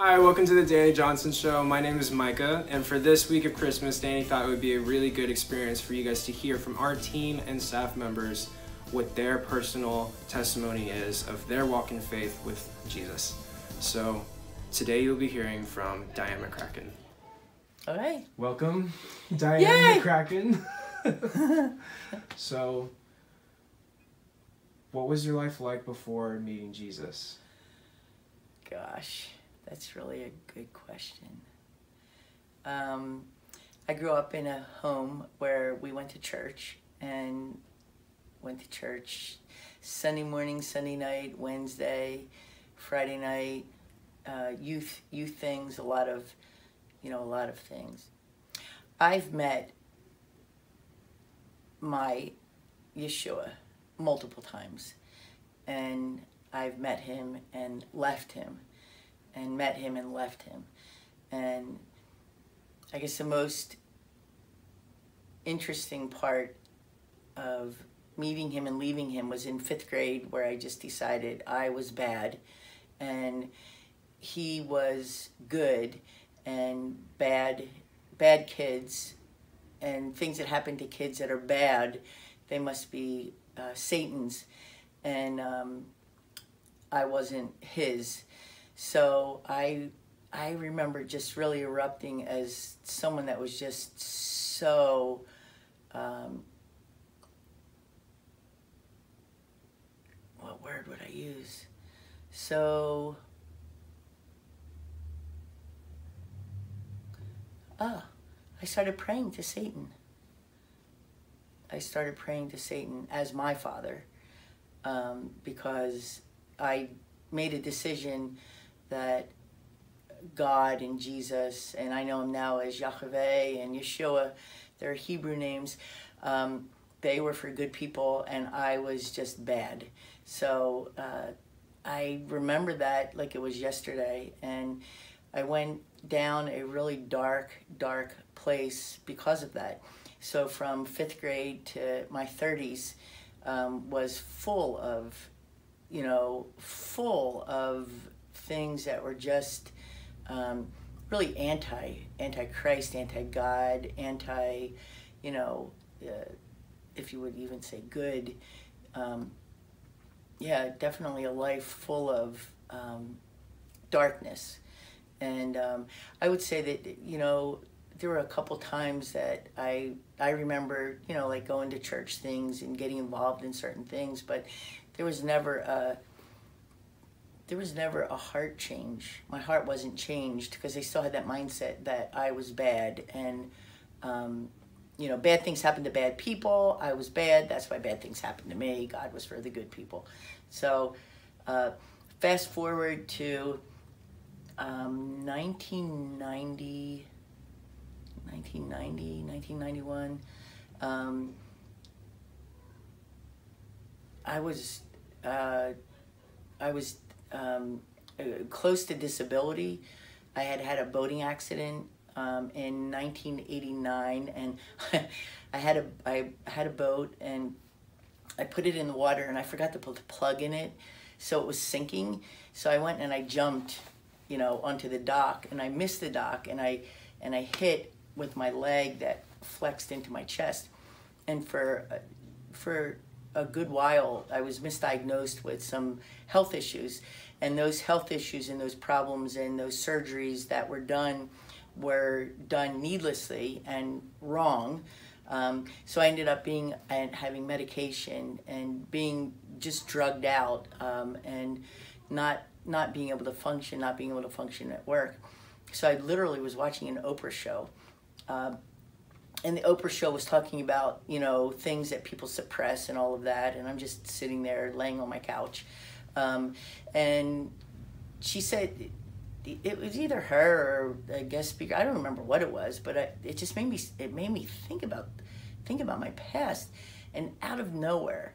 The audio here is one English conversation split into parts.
Hi, welcome to the Danny Johnson Show. My name is Micah, and for this week of Christmas, Danny thought it would be a really good experience for you guys to hear from our team and staff members what their personal testimony is of their walk in faith with Jesus. So today you'll be hearing from Diane McCracken. All right. Welcome, Diane McCracken. So, what was your life like before meeting Jesus? Gosh, that's really a good question. I grew up in a home where we went to church Sunday morning, Sunday night, Wednesday, Friday night, youth things, a lot of things. I've met my Yeshua multiple times, and I've met him and left him, and met him and left him. And I guess the most interesting part of meeting him and leaving him was in 5th grade, where I just decided I was bad and he was good, and bad kids and things that happen to kids that are bad, they must be Satan's, and I wasn't his. So I remember just really erupting as someone that was just so what word would I use? So I started praying to Satan. I started praying to Satan as my father, because I made a decision that God and Jesus, and I know him now as Yahweh and Yeshua, they're Hebrew names, they were for good people, and I was just bad. So I remember that like it was yesterday, and I went down a really dark place because of that. So from 5th grade to my 30s was full of things that were just really anti-Christ, anti-God, if you would even say good. Yeah, definitely a life full of darkness. And I would say that, there were a couple times that I remember, like going to church things and getting involved in certain things, but there was never a heart change. My heart wasn't changed because I still had that mindset that I was bad, and bad things happen to bad people. I was bad. That's why bad things happened to me. God was for the good people. So fast forward to 1990, 1991. I was close to disability. I had a boating accident in 1989, and I had a boat, and I put it in the water, and I forgot to put the plug in it, so it was sinking. So I went and I jumped, onto the dock, and I missed the dock, and I hit with my leg that flexed into my chest, and for a good while I was misdiagnosed with some health issues, and those health issues and those problems and those surgeries that were done needlessly and wrong. So I ended up having medication and being just drugged out, and not being able to function, at work. So I literally was watching an Oprah show, and the Oprah show was talking about, things that people suppress and all of that, and I'm just sitting there laying on my couch. And she said, it was either her or a guest speaker, I don't remember what it was, but it just made me think about my past, and out of nowhere,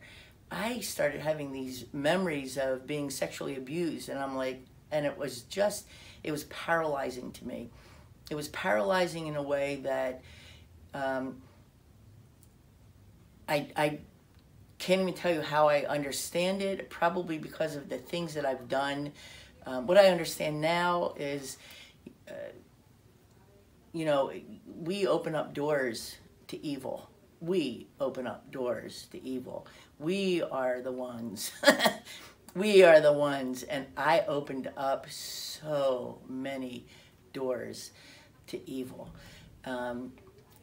I started having these memories of being sexually abused, and I'm like, and it was paralyzing to me. It was paralyzing in a way that I can't even tell you how I understand it, probably because of the things that I've done What I understand now is, you know, we open up doors to evil. We open up doors to evil. We are the ones. We are the ones. And I opened up so many doors to evil.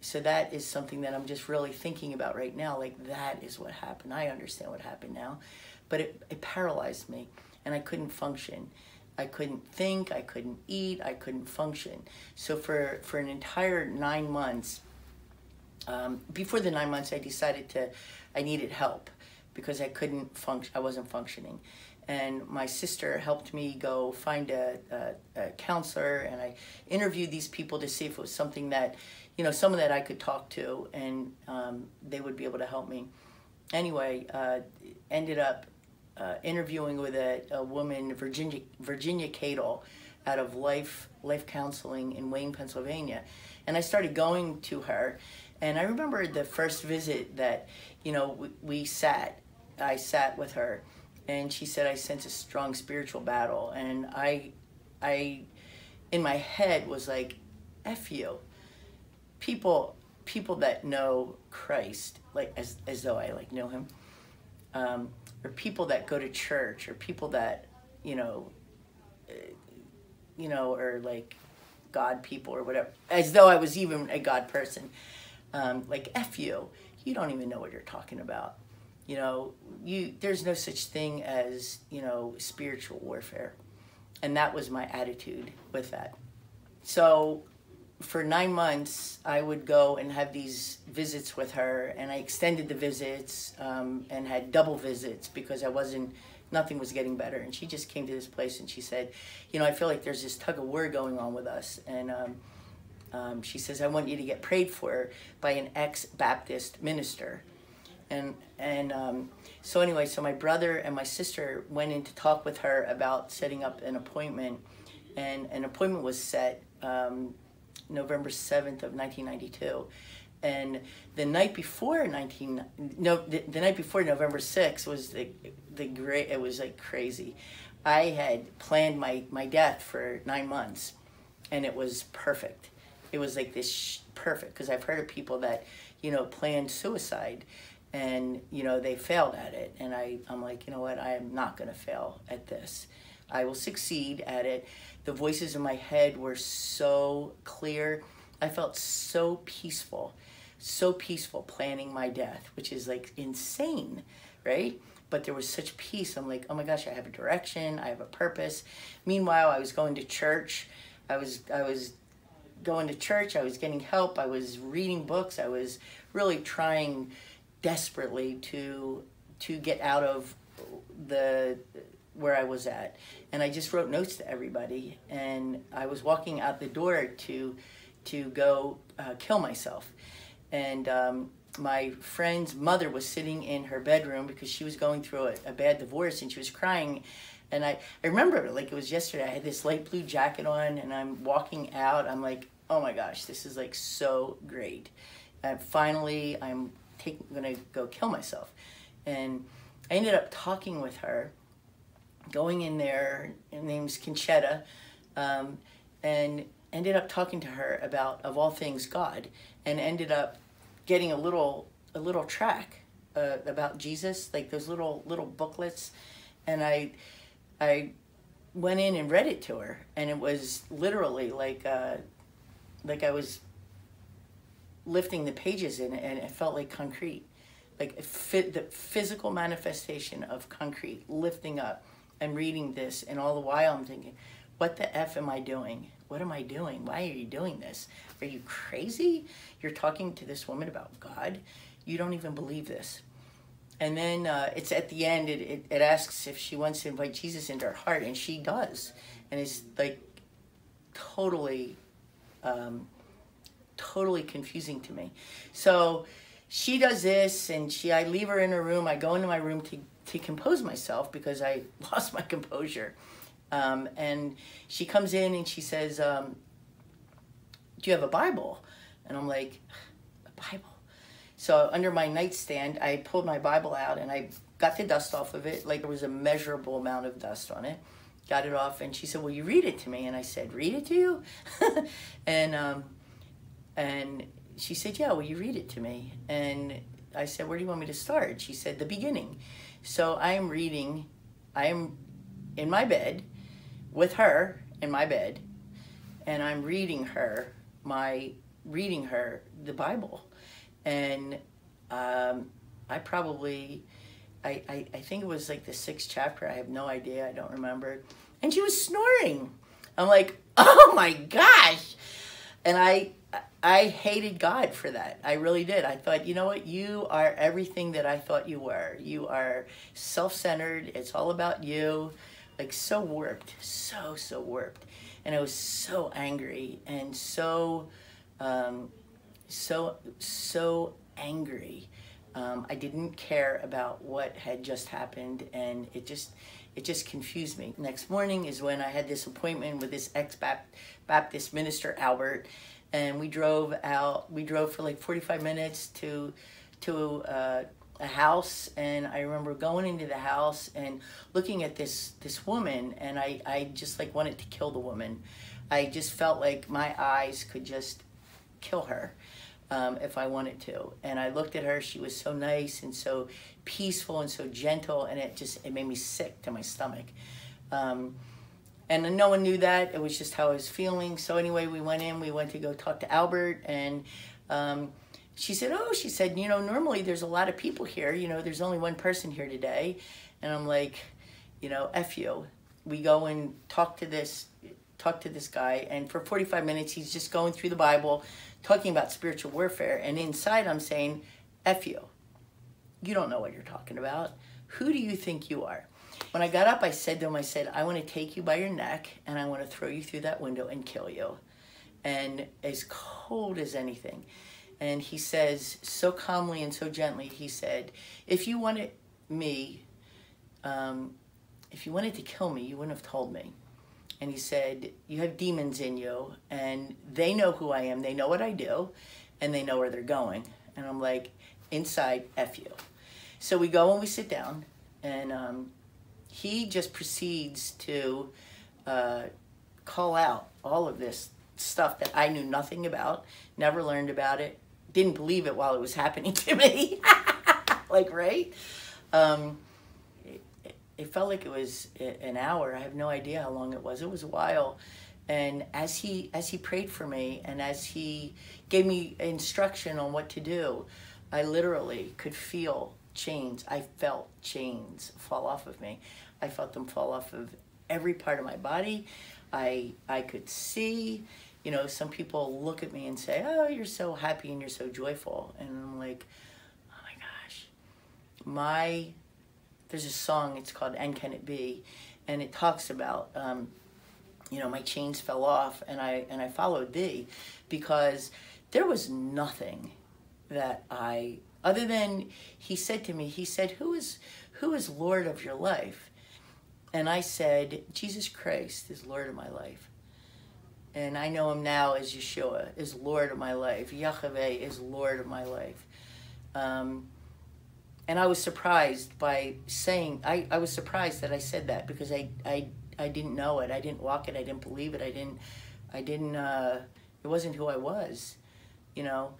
So that is something that I'm just really thinking about right now. Like, that is what happened. I understand what happened now. But it paralyzed me, and I couldn't function. I couldn't think, I couldn't eat, I couldn't function. So for an entire 9 months, before the 9 months, I decided I needed help because I couldn't function, I wasn't functioning. And my sister helped me go find a counselor, and I interviewed these people to see if it was something that, you know, someone that I could talk to, and they would be able to help me. Anyway, ended up interviewing with a woman, Virginia Cadle, out of Life Counseling in Wayne, Pennsylvania. And I started going to her, and I remember the first visit that, you know, I sat with her, and she said, I sense a strong spiritual battle. And I in my head was like, F you. People that know Christ, like as though I like know him, or people that go to church, or people that, you know, or like God people or whatever, as though I was even a God person, like, F you. You don't even know what you're talking about. You know, there's no such thing as, you know, spiritual warfare. And that was my attitude with that. So for 9 months, I would go and have these visits with her, and I extended the visits and had double visits because nothing was getting better. And she just came to this place and she said, you know, I feel like there's this tug of war going on with us. And she says, I want you to get prayed for by an ex-Baptist minister. So anyway, so my brother and my sister went in to talk with her about setting up an appointment, and an appointment was set November 7th of 1992. And the night before the night before November 6th was it was like crazy. I had planned my death for 9 months, and it was perfect. It was like this perfect, because I've heard of people that, you know, planned suicide, and, you know, they failed at it. And I'm like, you know what, I am not going to fail at this. I will succeed at it. The voices in my head were so clear. I felt so peaceful planning my death, which is like insane, right? But there was such peace. I'm like, oh my gosh, I have a direction, I have a purpose. Meanwhile, I was going to church. I was going to church, I was getting help, I was reading books, I was really trying desperately to get out of where I was at. And I just wrote notes to everybody, and I was walking out the door to go kill myself. And my friend's mother was sitting in her bedroom because she was going through a bad divorce, and she was crying. And I remember it like it was yesterday. I had this light blue jacket on, and I'm walking out. I'm like, oh my gosh, this is like so great. Finally, I'm gonna go kill myself. And I ended up talking with her, going in there. Her name's Conchetta, and ended up talking to her about, of all things, God, and ended up getting a little track about Jesus, like those little booklets. And I went in and read it to her, and it was literally like I was lifting the pages in it, and it felt like concrete, like the physical manifestation of concrete lifting up and reading this. And all the while I'm thinking, what the F am I doing? What am I doing? Why are you doing this? Are you crazy? You're talking to this woman about God? You don't even believe this. And then it's at the end, it asks if she wants to invite Jesus into her heart, and she does. And it's like totally confusing to me. So she does this, and I leave her in her room. I go into my room to compose myself because I lost my composure. And she comes in and she says, do you have a Bible? And I'm like, a Bible? So under my nightstand, I pulled my Bible out, and I got the dust off of it. Like, there was a measurable amount of dust on it. got it off, and she said, will you read it to me? And I said, read it to you? and she said, yeah, will you read it to me? And I said, where do you want me to start? She said, the beginning. So I am in my bed with her in my bed, and I'm reading her the Bible. And I think it was like the 6th chapter. I have no idea. I don't remember. And she was snoring. I'm like, oh my gosh. And I hated God for that. I really did. I thought, you know what? You are everything that I thought you were. You are self-centered. It's all about you. Like, so warped. So warped. And I was so angry and so angry. I didn't care about what had just happened, and it just confused me. Next morning is when I had this appointment with this ex-Baptist minister, Albert, and we drove for like 45 minutes to a house, and I remember going into the house and looking at this woman, and I just like wanted to kill the woman. I just felt like my eyes could just kill her. If I wanted to. And I looked at her, she was so nice and so peaceful and so gentle, and it made me sick to my stomach. And no one knew that, it was just how I was feeling. So anyway, we went to go talk to Albert, and she said, you know, normally there's a lot of people here, you know, there's only one person here today. And I'm like, you know, F you. We go and talk to this guy, and for 45 minutes he's just going through the Bible, talking about spiritual warfare, and inside I'm saying, F you. You don't know what you're talking about. Who do you think you are? When I got up, I said to him, I want to take you by your neck, and I want to throw you through that window and kill you. And as cold as anything. And he says, so calmly and so gently, he said, if you wanted to kill me, you wouldn't have told me. And he said, you have demons in you, and they know who I am, they know what I do, and they know where they're going. And I'm like, inside, F you. So we go and we sit down, and he just proceeds to call out all of this stuff that I knew nothing about, never learned about it, didn't believe it while it was happening to me. Like, right? It felt like it was an hour. I have no idea how long it was. It was a while. And as he prayed for me, and as he gave me instruction on what to do, I literally could feel chains. I felt chains fall off of me. I felt them fall off of every part of my body. I could see, you know, some people look at me and say, oh, you're so happy and you're so joyful. And I'm like, oh my gosh. There's a song, it's called And Can It Be? And it talks about, you know, my chains fell off, and I followed thee, because there was nothing that other than, he said to me, he said, who is Lord of your life? And I said, Jesus Christ is Lord of my life. And I know him now as Yeshua is Lord of my life. Yahweh is Lord of my life. And I was surprised by saying, I was surprised that I said that, because I didn't know it. I didn't walk it. I didn't believe it. It wasn't who I was, you know.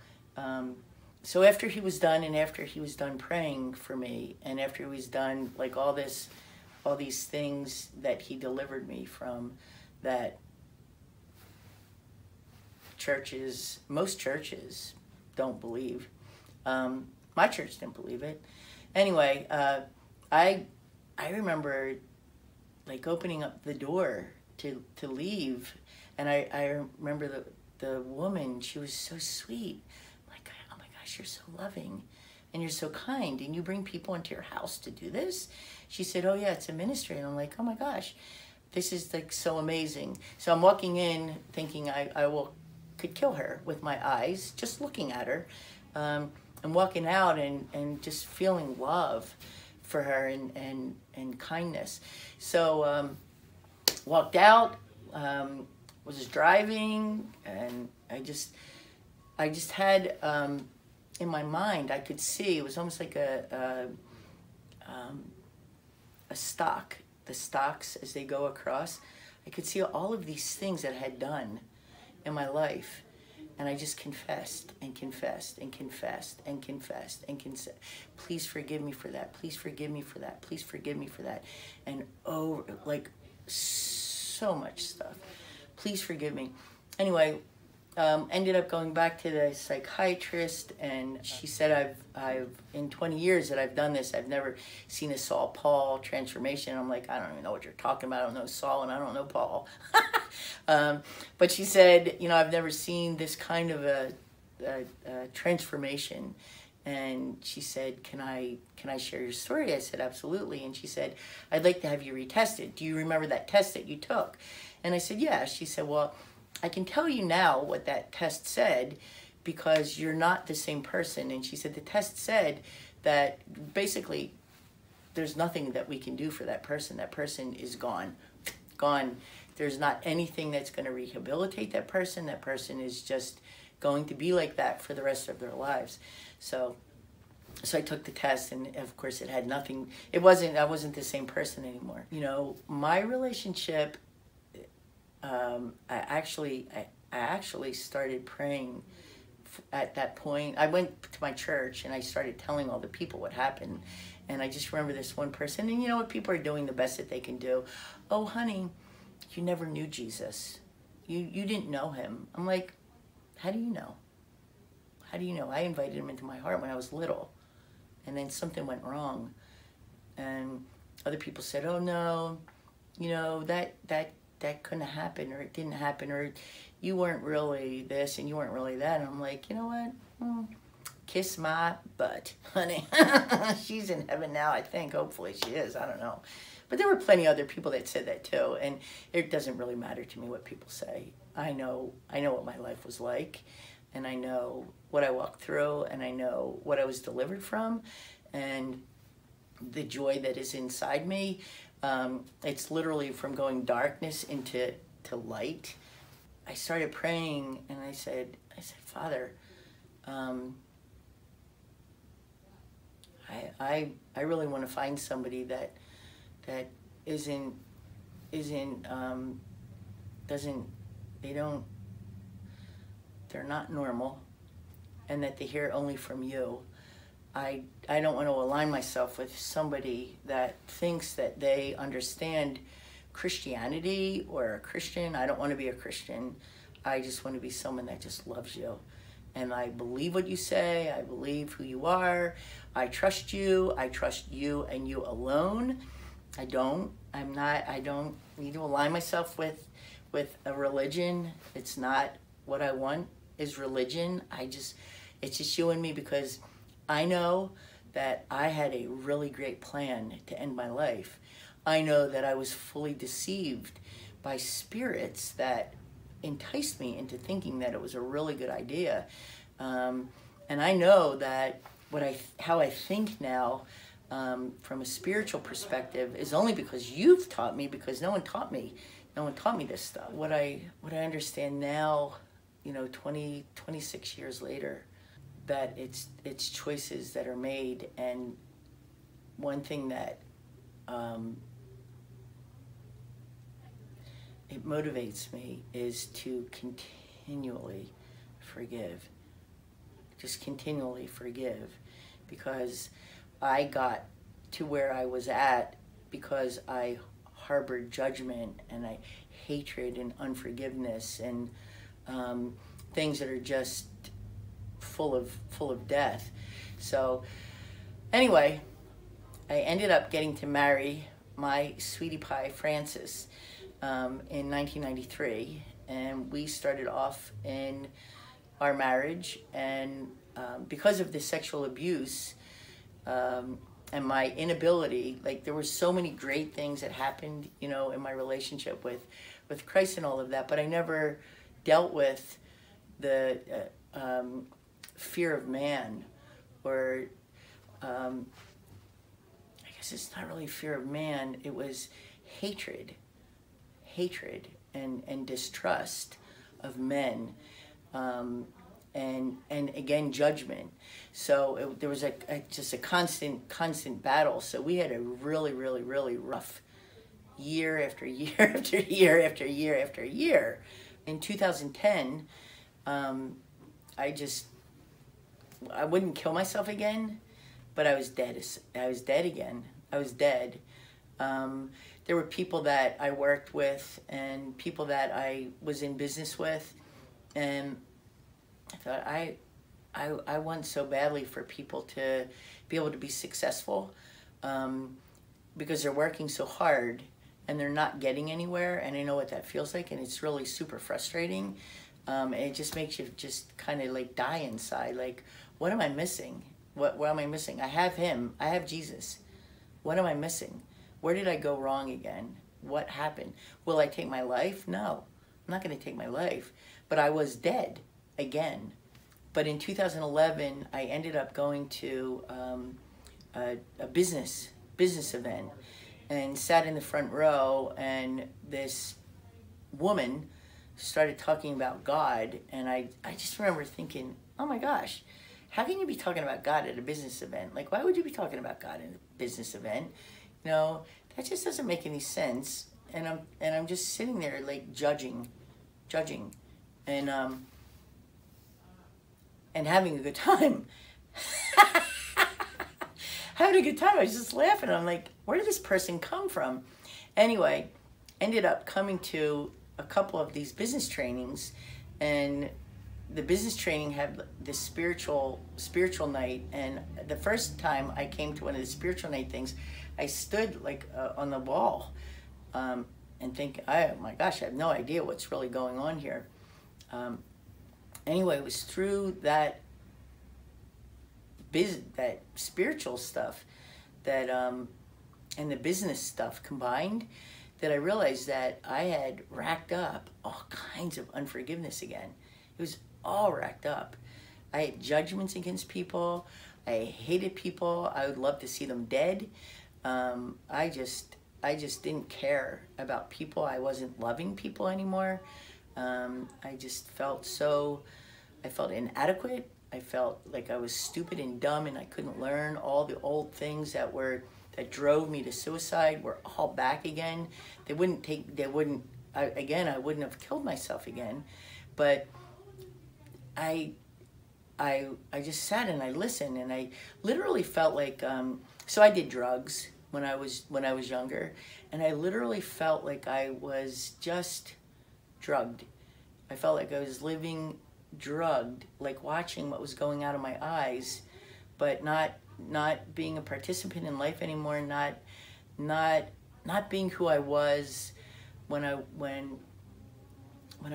So after he was done, and after he was done praying for me, and after he was done, like all these things that he delivered me from, that most churches don't believe. My church didn't believe it. Anyway, I remember like opening up the door to leave, and I remember the woman, she was so sweet. I'm like, oh my gosh, you're so loving, and you're so kind, and you bring people into your house to do this? She said, oh yeah, it's a ministry. And I'm like, oh my gosh, this is like so amazing. So I'm walking in thinking I could kill her with my eyes, just looking at her. And walking out and just feeling love for her and kindness. So walked out, was driving, and I just had in my mind, I could see, it was almost like a stock the stocks as they go across. I could see all of these things that I had done in my life. And I just confessed and confessed and confessed and confessed and confessed. Please forgive me for that. Please forgive me for that. Please forgive me for that. And oh, like so much stuff. Please forgive me. Anyway, ended up going back to the psychiatrist, and she said I've in 20 years that I've done this, I've never seen a Saul Paul transformation. I'm like, I don't even know what you're talking about. I don't know Saul and I don't know Paul. But she said, you know, I've never seen this kind of a transformation. And she said, can I share your story? I said, absolutely. And she said, I'd like to have you retested. Do you remember that test that you took? And I said, yeah. She said, well, I can tell you now what that test said because you're not the same person. And she said, the test said that basically there's nothing that we can do for that person. That person is gone. Gone. There's not anything that's going to rehabilitate that person. That person is just going to be like that for the rest of their lives. So I took the test, and of course it had nothing. I wasn't the same person anymore. You know, my relationship, I actually started praying at that point. I went to my church and I started telling all the people what happened. And I just remember this one person, and you know what, people are doing the best that they can do. Oh, honey, you never knew Jesus. You didn't know him. I'm like, how do you know? How do you know? I invited him into my heart when I was little, and then something went wrong. And other people said, oh no, you know, that couldn't happen, or it didn't happen, or you weren't really this and you weren't really that. And I'm like, you know what? Kiss my butt, honey. She's in heaven now, I think. Hopefully she is. I don't know. But there were plenty of other people that said that too. And it doesn't really matter to me what people say. I know what my life was like, and I know what I walked through, and I know what I was delivered from, and the joy that is inside me. It's literally from going darkness into light. I started praying, and I said, Father, I really want to find somebody that they're not normal, and that they hear only from you. I don't want to align myself with somebody that thinks that they understand Christianity or a Christian. I don't want to be a Christian. I just want to be someone that just loves you. And I believe what you say. I believe who you are. I trust you. I trust you and you alone. I don't need to align myself with a religion. It's not what I want is religion. It's just you and me, because I know that I had a really great plan to end my life. I know that I was fully deceived by spirits that enticed me into thinking that it was a really good idea. And I know that how I think now from a spiritual perspective is only because you've taught me, because no one taught me this stuff. What I understand now, you know, 26 years later, that it's choices that are made. And one thing that it motivates me is to continually forgive. Just continually forgive, because I got to where I was at because I harbored judgment and hatred and unforgiveness and things that are just full of death. So anyway, I ended up getting to marry my sweetie pie Francis in 1993, and we started off in our marriage, and because of the sexual abuse and my inability, like there were so many great things that happened, you know, in my relationship with Christ and all of that, but I never dealt with the fear of man, or I guess it's not really fear of man, it was hatred and distrust of men, and again judgment. So there was just a constant battle. So we had a really rough year after year after year after year after year. In 2010, I wouldn't kill myself again, but I was dead. I was dead again. I was dead. There were people that I worked with and people that I was in business with, and I thought, I want so badly for people to be able to be successful, because they're working so hard and they're not getting anywhere, and I know what that feels like, and it's really super frustrating. And it just makes you just kind of like die inside. Like, what am I missing? What am I missing? I have him. I have Jesus. What am I missing? Where did I go wrong again? What happened? Will I take my life? No, I'm not going to take my life. But I was dead again. But in 2011, I ended up going to a business event and sat in the front row, and this woman started talking about God, and I just remember thinking, oh my gosh, how can you be talking about God at a business event? Like, why would you be talking about God at a business event? You know, that just doesn't make any sense. And I'm just sitting there like judging, and having a good time. Having a good time. I was just laughing. I'm like, where did this person come from? Anyway, ended up coming to a couple of these business trainings, and the business training had this spiritual night. And the first time I came to one of the spiritual night things, I stood like on the wall, and think, oh my gosh, I have no idea what's really going on here. Anyway, it was through that spiritual stuff that and the business stuff combined, that I realized that I had racked up all kinds of unforgiveness again. It was all racked up. I had judgments against people. I hated people. I would love to see them dead. I just didn't care about people. I wasn't loving people anymore. I just felt I felt inadequate. I felt like I was stupid and dumb, and I couldn't learn. All the old things that drove me to suicide were all back again. I wouldn't have killed myself again, but I just sat and I listened, and I literally felt like, so I did drugs when I was younger, and I literally felt like I was just drugged. I felt like I was living drugged, like watching what was going out of my eyes, but not being a participant in life anymore, not being who I was when I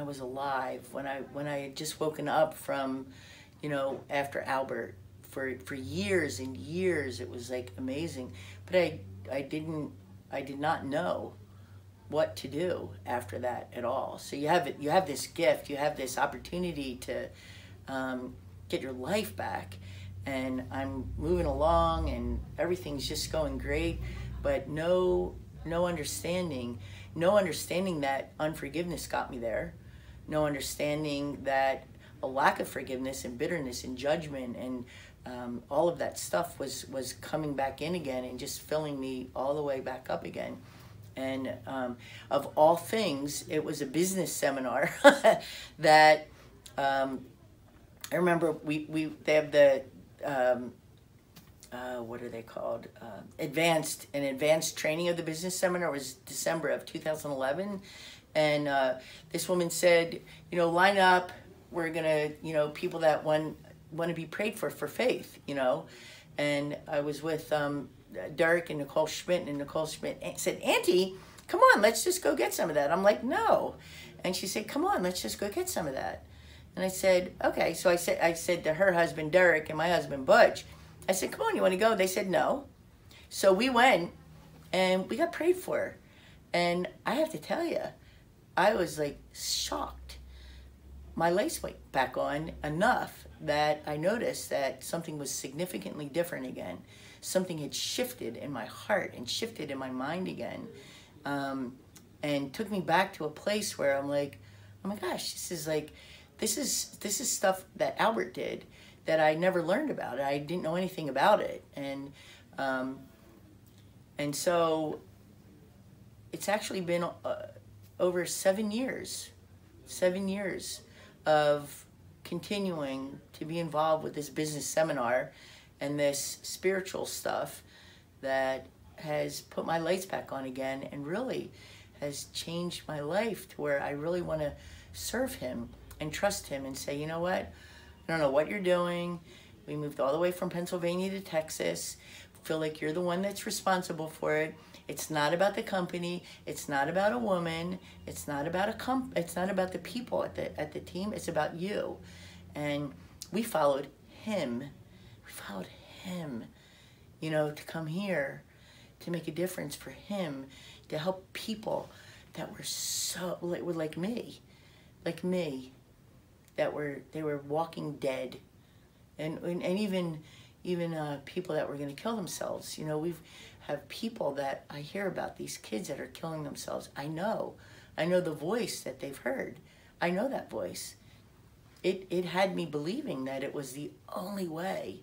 was alive, when I had just woken up from, after Albert. For years and years, it was like amazing, but I did not know what to do after that at all. So you have this gift, you have this opportunity to get your life back, and I'm moving along and everything's just going great, but no understanding that unforgiveness got me there, no understanding that a lack of forgiveness and bitterness and judgment and all of that stuff was coming back in again and just filling me all the way back up again. And of all things, it was a business seminar that I remember they have the what are they called? Advanced training of the business seminar. It was December of 2011, and this woman said, line up. We're gonna, people that want to be prayed for faith, and I was with Derek and Nicole Schmidt, and Nicole Schmidt said, Auntie, come on, let's just go get some of that. I'm like, no. And she said, come on, let's just go get some of that. And I said, okay. So I said to her husband, Derek, and my husband, Butch, I said, come on, you want to go? They said, no. So we went, and we got prayed for. And I have to tell you, I was like shocked. My lights went back on enough that I noticed that something was significantly different again. Something had shifted in my heart and shifted in my mind again, and took me back to a place where I'm like, oh my gosh, this is stuff that Albert did that I never learned about. I didn't know anything about it, and so it's actually been over 7 years. 7 years of continuing to be involved with this business seminar and this spiritual stuff that has put my lights back on again and really has changed my life to where I really want to serve him and trust him and say, you know what, I don't know what you're doing. We moved all the way from Pennsylvania to Texas. Feel like you're the one that's responsible for it. It's not about the company. It's not about a woman. It's not about it's not about the people at the team. It's about you. And we followed him. We followed him, you know, to come here to make a difference for him, to help people that were like me, that they were walking dead, and even people that were going to kill themselves. You know, we have people that I hear about, these kids that are killing themselves. I know the voice that they've heard. I know that voice. It had me believing that it was the only way,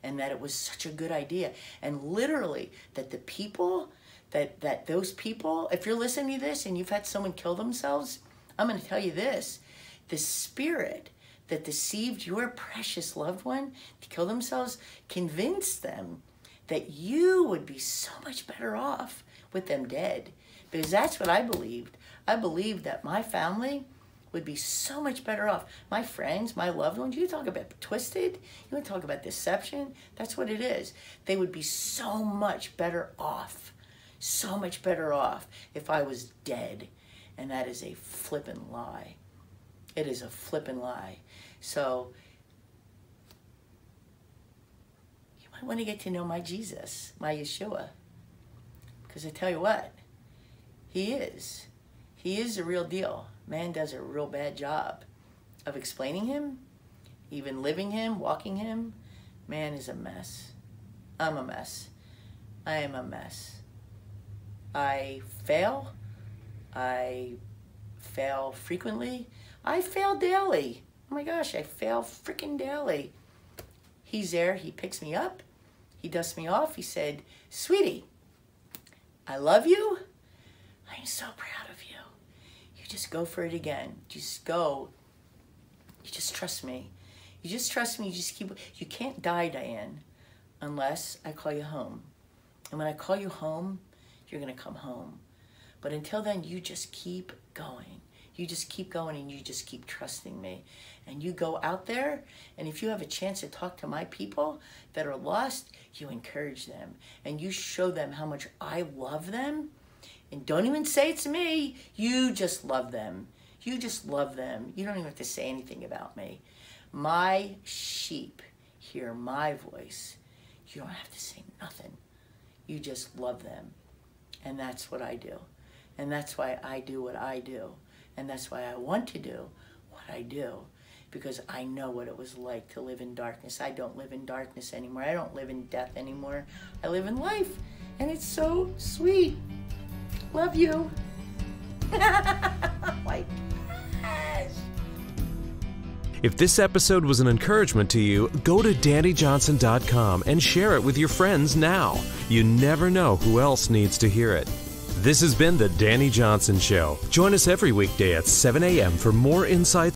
and that it was such a good idea, and literally that the people that those people, if you're listening to this and you've had someone kill themselves, I'm going to tell you this: the spirit that deceived your precious loved one to kill themselves convinced them that you would be so much better off with them dead. Because that's what I believed. I believed that my family would be so much better off. My friends, my loved ones, you talk about twisted, you want to talk about deception, that's what it is. They would be so much better off if I was dead. And that is a flippin' lie. It is a flippin' lie. So you might want to get to know my Jesus, my Yeshua. Because I tell you what, he is the real deal. Man does a real bad job of explaining him, even living him, walking him. Man is a mess. I'm a mess. I am a mess. I fail. I fail frequently. I fail daily. Oh my gosh, I fail freaking daily. He's there. He picks me up. He dusts me off. He said, "Sweetie, I love you. I'm so proud of you. You just go for it again. Just go. You just trust me. You just trust me. You just keep. You can't die, Diane, unless I call you home. And when I call you home, you're going to come home. But until then, you just keep going. You just keep going, and you just keep trusting me. And you go out there, and if you have a chance to talk to my people that are lost, you encourage them. And you show them how much I love them. And don't even say it's me. You just love them. You just love them. You don't even have to say anything about me. My sheep hear my voice. You don't have to say nothing. You just love them. And that's what I do. And that's why I do what I do. And that's why I want to do what I do. Because I know what it was like to live in darkness. I don't live in darkness anymore. I don't live in death anymore. I live in life. And it's so sweet. Love you. My gosh. If this episode was an encouragement to you, go to DannyJohnson.com and share it with your friends now. You never know who else needs to hear it. This has been The Danny Johnson Show. Join us every weekday at 7 a.m. for more insights